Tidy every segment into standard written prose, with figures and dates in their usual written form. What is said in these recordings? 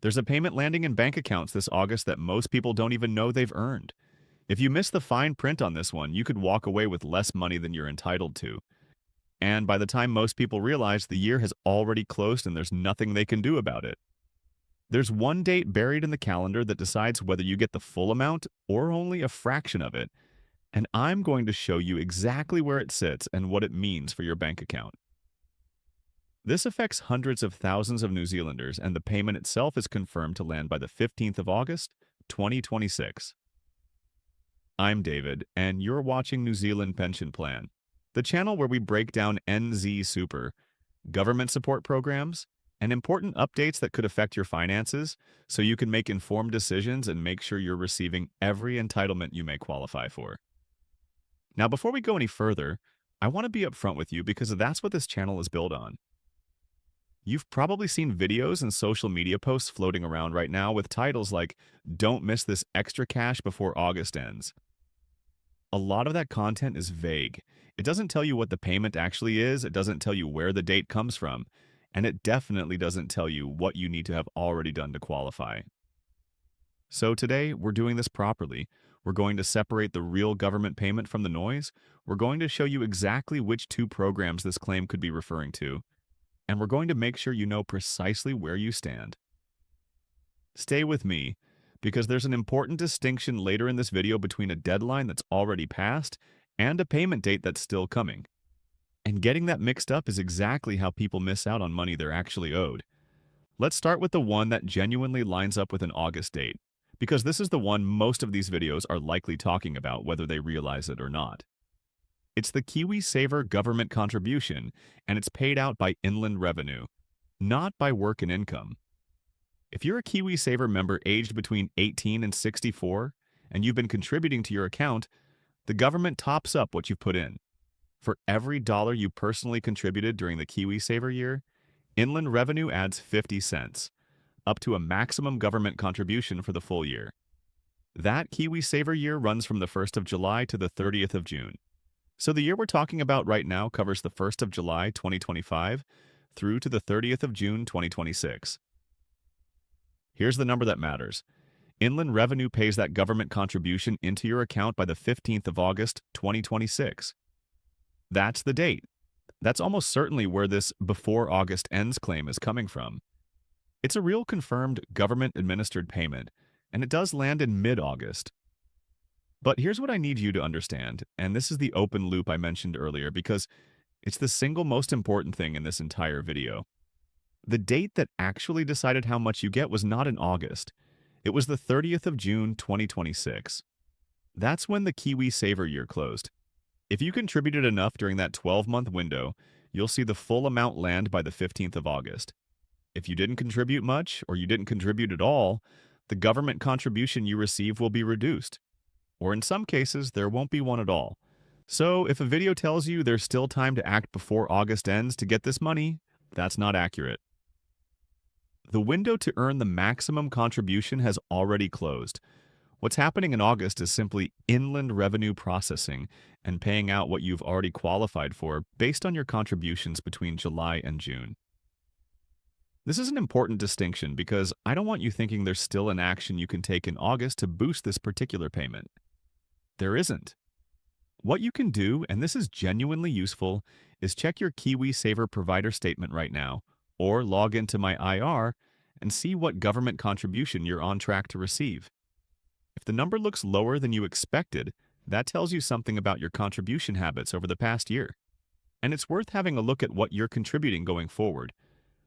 There's a payment landing in bank accounts this August that most people don't even know they've earned. If you miss the fine print on this one, you could walk away with less money than you're entitled to. And by the time most people realize, the year has already closed and there's nothing they can do about it. There's one date buried in the calendar that decides whether you get the full amount or only a fraction of it, and I'm going to show you exactly where it sits and what it means for your bank account. This affects hundreds of thousands of New Zealanders, and the payment itself is confirmed to land by the 15th of August, 2026. I'm David, and you're watching New Zealand Pension Plan, the channel where we break down NZ Super, government support programs, and important updates that could affect your finances so you can make informed decisions and make sure you're receiving every entitlement you may qualify for. Now, before we go any further, I want to be upfront with you because that's what this channel is built on. You've probably seen videos and social media posts floating around right now with titles like, "Don't miss this extra cash before August ends." A lot of that content is vague. It doesn't tell you what the payment actually is, it doesn't tell you where the date comes from, and it definitely doesn't tell you what you need to have already done to qualify. So today, we're doing this properly. We're going to separate the real government payment from the noise. We're going to show you exactly which two programs this claim could be referring to, and we're going to make sure you know precisely where you stand. Stay with me, because there's an important distinction later in this video between a deadline that's already passed and a payment date that's still coming. And getting that mixed up is exactly how people miss out on money they're actually owed. Let's start with the one that genuinely lines up with an August date, because this is the one most of these videos are likely talking about whether they realize it or not. It's the KiwiSaver Government Contribution, and it's paid out by inland revenue, not by work and income. If you're a KiwiSaver member aged between 18 and 64, and you've been contributing to your account, the government tops up what you've put in. For every dollar you personally contributed during the KiwiSaver year, inland revenue adds 50 cents, up to a maximum government contribution for the full year. That KiwiSaver year runs from the 1st of July to the 30th of June. So the year we're talking about right now covers the 1st of July 2025 through to the 30th of June 2026. Here's the number that matters. Inland revenue pays that government contribution into your account by the 15th of August 2026. That's the date. That's almost certainly where this "before August ends" claim is coming from. It's a real confirmed government-administered payment, and it does land in mid-August. But here's what I need you to understand, and this is the open loop I mentioned earlier because it's the single most important thing in this entire video. The date that actually decided how much you get was not in August. It was the 30th of June 2026. That's when the KiwiSaver year closed. If you contributed enough during that 12-month window, you'll see the full amount land by the 15th of August. If you didn't contribute much, or you didn't contribute at all, the government contribution you receive will be reduced. Or in some cases, there won't be one at all. So if a video tells you there's still time to act before August ends to get this money, that's not accurate. The window to earn the maximum contribution has already closed. What's happening in August is simply inland revenue processing and paying out what you've already qualified for based on your contributions between July and June. This is an important distinction because I don't want you thinking there's still an action you can take in August to boost this particular payment. There isn't. What you can do, and this is genuinely useful, is check your KiwiSaver provider statement right now, or log into my IR and see what government contribution you're on track to receive. If the number looks lower than you expected, that tells you something about your contribution habits over the past year. And it's worth having a look at what you're contributing going forward,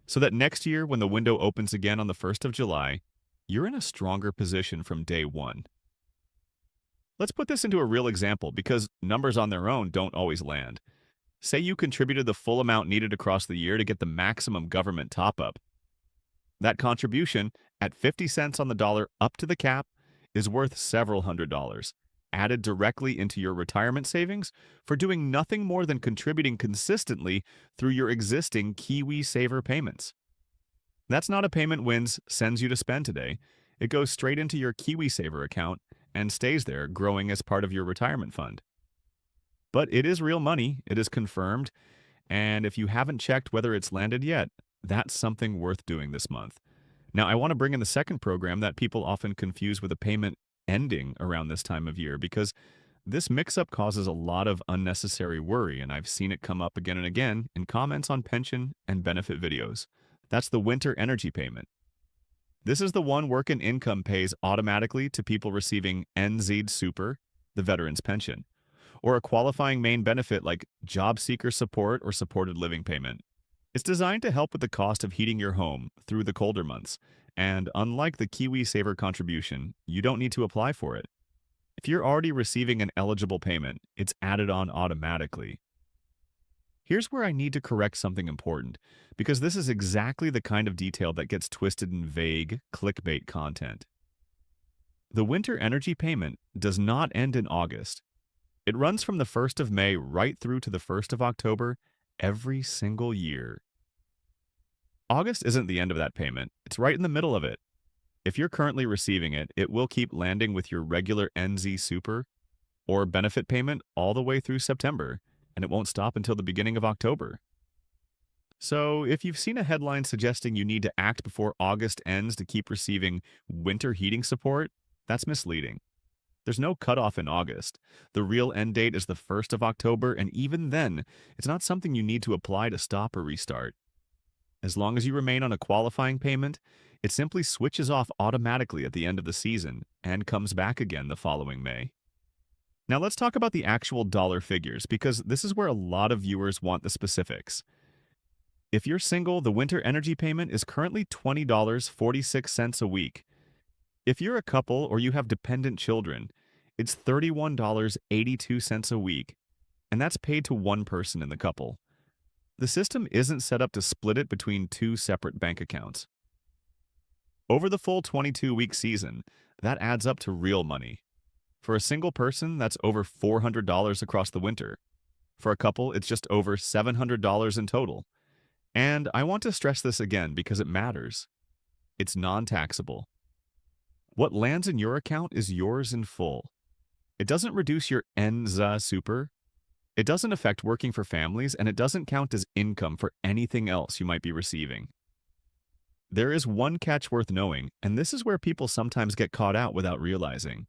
so that next year when the window opens again on the 1st of July, you're in a stronger position from day one. Let's put this into a real example because numbers on their own don't always land. Say you contributed the full amount needed across the year to get the maximum government top-up. That contribution, at 50 cents on the dollar up to the cap, is worth several $100s, added directly into your retirement savings for doing nothing more than contributing consistently through your existing KiwiSaver payments. That's not a payment WINZ sends you to spend today. It goes straight into your KiwiSaver account and stays there, growing as part of your retirement fund. But it is real money, it is confirmed, and if you haven't checked whether it's landed yet, that's something worth doing this month. Now, I want to bring in the second program that people often confuse with a payment ending around this time of year because this mix-up causes a lot of unnecessary worry, and I've seen it come up again and again in comments on pension and benefit videos. That's the winter energy payment. This is the one work and income pays automatically to people receiving NZ Super, the veteran's pension, or a qualifying main benefit like job seeker support or supported living payment. It's designed to help with the cost of heating your home through the colder months, and unlike the KiwiSaver contribution, you don't need to apply for it. If you're already receiving an eligible payment, it's added on automatically. Here's where I need to correct something important, because this is exactly the kind of detail that gets twisted in vague, clickbait content. The winter energy payment does not end in August. It runs from the 1st of May right through to the 1st of October every single year. August isn't the end of that payment, it's right in the middle of it. If you're currently receiving it, it will keep landing with your regular NZ Super or benefit payment all the way through September, and it won't stop until the beginning of October. So, if you've seen a headline suggesting you need to act before August ends to keep receiving winter heating support, that's misleading. There's no cutoff in August. The real end date is the 1st of October, and even then, it's not something you need to apply to stop or restart. As long as you remain on a qualifying payment, it simply switches off automatically at the end of the season and comes back again the following May. Now let's talk about the actual dollar figures, because this is where a lot of viewers want the specifics. If you're single, the winter energy payment is currently $20.46 a week. If you're a couple or you have dependent children, it's $31.82 a week, and that's paid to one person in the couple. The system isn't set up to split it between two separate bank accounts. Over the full 22-week season, that adds up to real money. For a single person, that's over $400 across the winter. For a couple, it's just over $700 in total. And I want to stress this again because it matters. It's non-taxable. What lands in your account is yours in full. It doesn't reduce your NZ Super. It doesn't affect working for families, and it doesn't count as income for anything else you might be receiving. There is one catch worth knowing, and this is where people sometimes get caught out without realizing.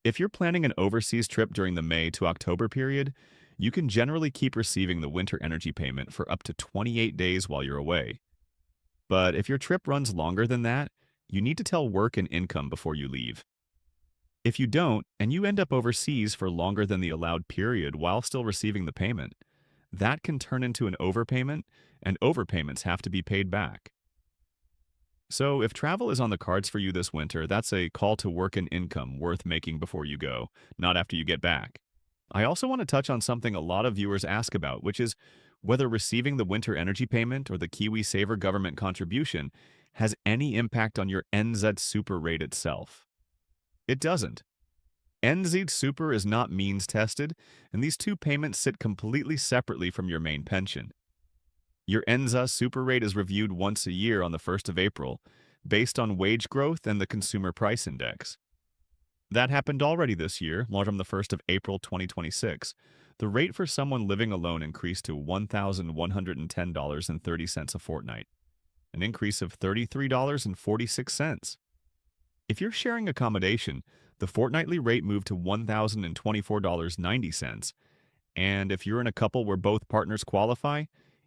If you're planning an overseas trip during the May to October period, you can generally keep receiving the winter energy payment for up to 28 days while you're away. But if your trip runs longer than that, you need to tell work and income before you leave. If you don't, and you end up overseas for longer than the allowed period while still receiving the payment, that can turn into an overpayment, and overpayments have to be paid back. So if travel is on the cards for you this winter, that's a call to work and income worth making before you go, not after you get back. I also want to touch on something a lot of viewers ask about, which is whether receiving the winter energy payment or the KiwiSaver Government Contribution has any impact on your NZ Super rate itself. It doesn't. NZ Super is not means tested, and these two payments sit completely separately from your main pension. Your NZ Super rate is reviewed once a year on the 1st of April, based on wage growth and the Consumer Price Index. That happened already this year, launched on the 1st of April 2026. The rate for someone living alone increased to $1,110.30 a fortnight, an increase of $33.46. If you're sharing accommodation, the fortnightly rate moved to $1,024.90, and if you're in a couple where both partners qualify,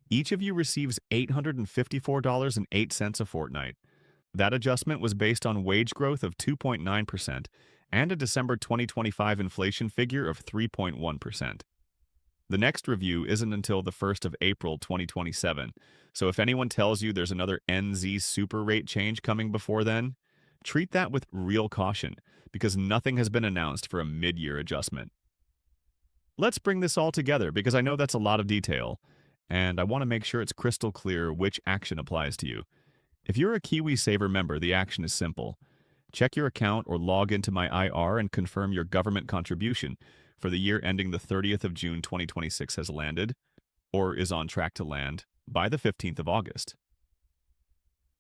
each of you receives $854.08 a fortnight. That adjustment was based on wage growth of 2.9% and a December 2025 inflation figure of 3.1%. The next review isn't until the 1st of April 2027, so if anyone tells you there's another NZ Super rate change coming before then, treat that with real caution, because nothing has been announced for a mid-year adjustment. Let's bring this all together, because I know that's a lot of detail, and I want to make sure it's crystal clear which action applies to you. If you're a KiwiSaver member, the action is simple. Check your account or log into My IR and confirm your government contribution for the year ending the 30th of June 2026 has landed, or is on track to land, by the 15th of August.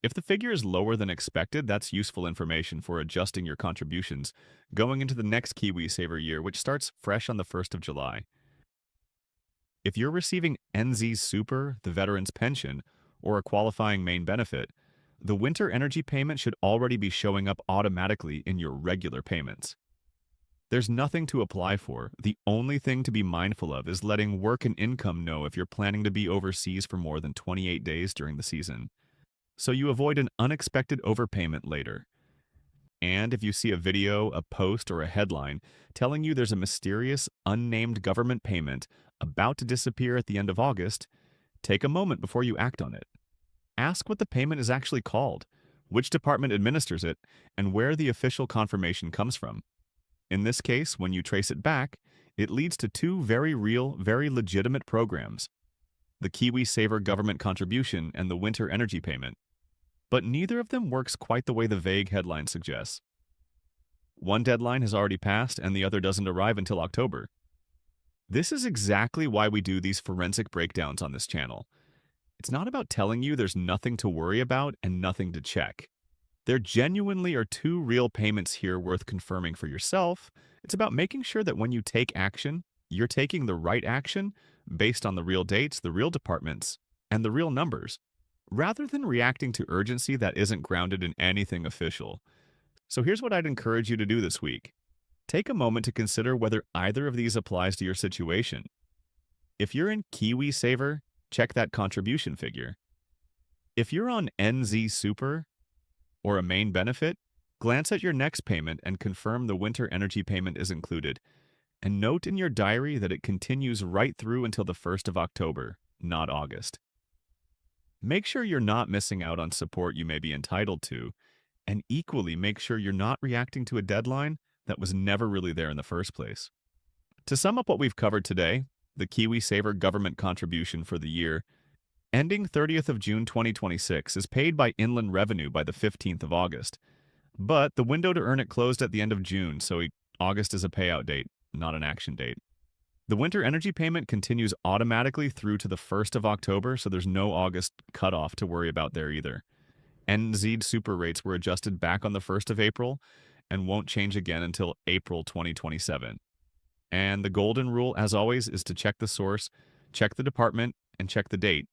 If the figure is lower than expected, that's useful information for adjusting your contributions going into the next KiwiSaver year, which starts fresh on the 1st of July. If you're receiving NZ Super, the veteran's pension, or a qualifying main benefit, the winter energy payment should already be showing up automatically in your regular payments. There's nothing to apply for. The only thing to be mindful of is letting work and income know if you're planning to be overseas for more than 28 days during the season, so you avoid an unexpected overpayment later. And if you see a video, a post, or a headline telling you there's a mysterious, unnamed government payment about to disappear at the end of August, take a moment before you act on it. Ask what the payment is actually called, which department administers it, and where the official confirmation comes from. In this case, when you trace it back, it leads to two very real, very legitimate programs: the KiwiSaver Government Contribution and the Winter Energy Payment. But neither of them works quite the way the vague headline suggests. One deadline has already passed and the other doesn't arrive until October. This is exactly why we do these forensic breakdowns on this channel. It's not about telling you there's nothing to worry about and nothing to check. There genuinely are two real payments here worth confirming for yourself. It's about making sure that when you take action, you're taking the right action based on the real dates, the real departments, and the real numbers, rather than reacting to urgency that isn't grounded in anything official. So here's what I'd encourage you to do this week. Take a moment to consider whether either of these applies to your situation. If you're in KiwiSaver, check that contribution figure. If you're on NZ Super or a main benefit, glance at your next payment and confirm the winter energy payment is included. And note in your diary that it continues right through until the 1st of October, not August. Make sure you're not missing out on support you may be entitled to, and equally make sure you're not reacting to a deadline that was never really there in the first place. To sum up what we've covered today, the KiwiSaver Government Contribution for the year ending 30th of June 2026 is paid by Inland Revenue by the 15th of August. But the window to earn it closed at the end of June, so August is a payout date, not an action date. The winter energy payment continues automatically through to the 1st of October, so there's no August cutoff to worry about there either. NZ Super rates were adjusted back on the 1st of April and won't change again until April 2027. And the golden rule, as always, is to check the source, check the department, and check the date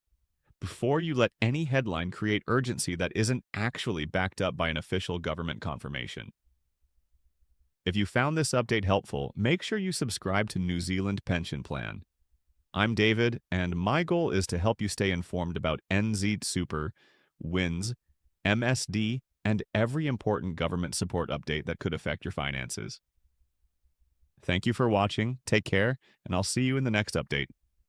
before you let any headline create urgency that isn't actually backed up by an official government confirmation. If you found this update helpful, make sure you subscribe to New Zealand Pension Plan. I'm David, and my goal is to help you stay informed about NZ Super, WINZ, MSD, and every important government support update that could affect your finances. Thank you for watching, take care, and I'll see you in the next update.